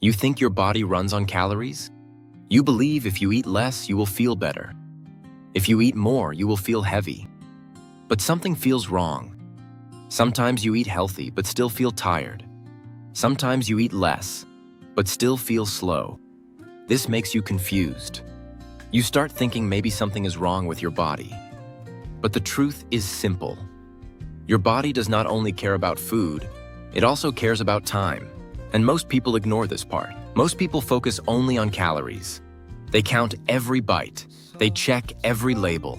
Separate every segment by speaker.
Speaker 1: You think your body runs on calories? You believe if you eat less, you will feel better. If you eat more, you will feel heavy. But something feels wrong. Sometimes you eat healthy but still feel tired. Sometimes you eat less, but still feel slow. This makes you confused. You start thinking maybe something is wrong with your body. But the truth is simple. Your body does not only care about food, it also cares about time. And most people ignore this part. Most people focus only on calories. They count every bite. They check every label.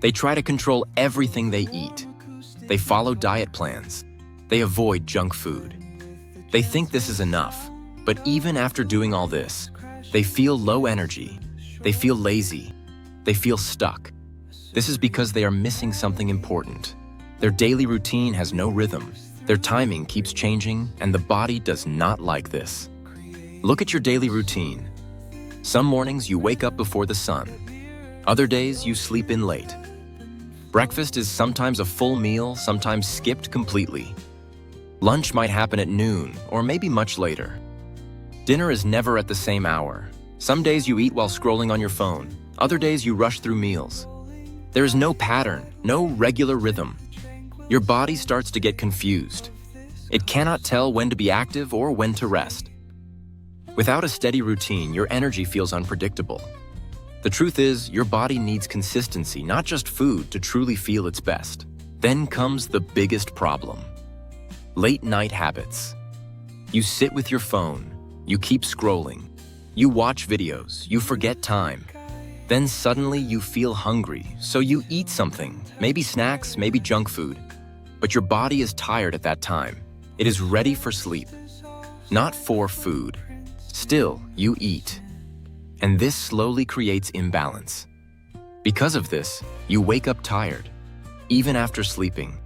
Speaker 1: They try to control everything they eat. They follow diet plans. They avoid junk food. They think this is enough. But even after doing all this, they feel low energy. They feel lazy. They feel stuck. This is because they are missing something important. Their daily routine has no rhythm. Their timing keeps changing, and the body does not like this. Look at your daily routine. Some mornings you wake up before the sun. Other days you sleep in late. Breakfast is sometimes a full meal, sometimes skipped completely. Lunch might happen at noon, or maybe much later. Dinner is never at the same hour. Some days you eat while scrolling on your phone. Other days you rush through meals. There is no pattern, no regular rhythm. Your body starts to get confused. It cannot tell when to be active or when to rest. Without a steady routine, your energy feels unpredictable. The truth is, your body needs consistency, not just food, to truly feel its best. Then comes the biggest problem. Late night habits. You sit with your phone. You keep scrolling. You watch videos. You forget time. Then suddenly you feel hungry, so you eat something, maybe snacks, maybe junk food. But your body is tired at that time. It is ready for sleep, not for food. Still, you eat. And this slowly creates imbalance. Because of this, you wake up tired, even after sleeping.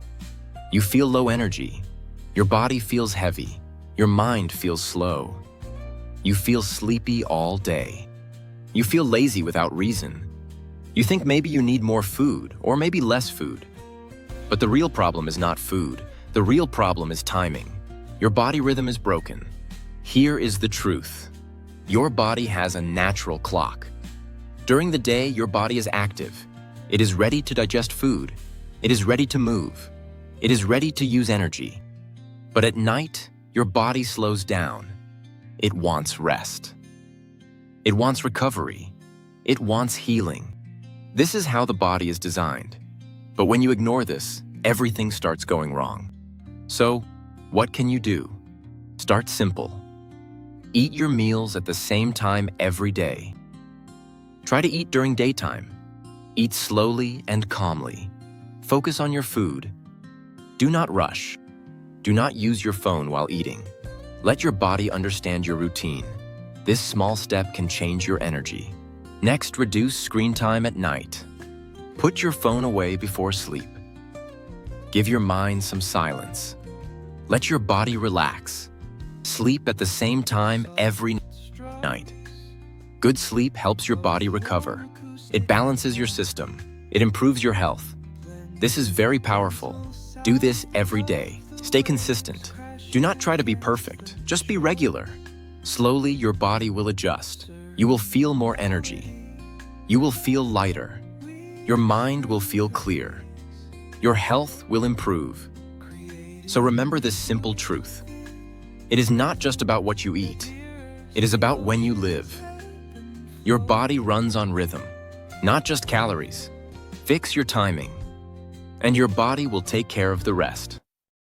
Speaker 1: You feel low energy. Your body feels heavy. Your mind feels slow. You feel sleepy all day. You feel lazy without reason. You think maybe you need more food or maybe less food. But the real problem is not food. The real problem is timing. Your body rhythm is broken. Here is the truth. Your body has a natural clock. During the day, your body is active. It is ready to digest food. It is ready to move. It is ready to use energy. But at night, your body slows down. It wants rest. It wants recovery. It wants healing. This is how the body is designed. But when you ignore this, everything starts going wrong. So, what can you do? Start simple. Eat your meals at the same time every day. Try to eat during daytime. Eat slowly and calmly. Focus on your food. Do not rush. Do not use your phone while eating. Let your body understand your routine. This small step can change your energy. Next, reduce screen time at night. Put your phone away before sleep. Give your mind some silence. Let your body relax. Sleep at the same time every night. Good sleep helps your body recover. It balances your system. It improves your health. This is very powerful. Do this every day. Stay consistent. Do not try to be perfect. Just be regular. Slowly, your body will adjust. You will feel more energy. You will feel lighter. Your mind will feel clear. Your health will improve. So remember this simple truth. It is not just about what you eat. It is about when you live. Your body runs on rhythm, not just calories. Fix your timing, and your body will take care of the rest.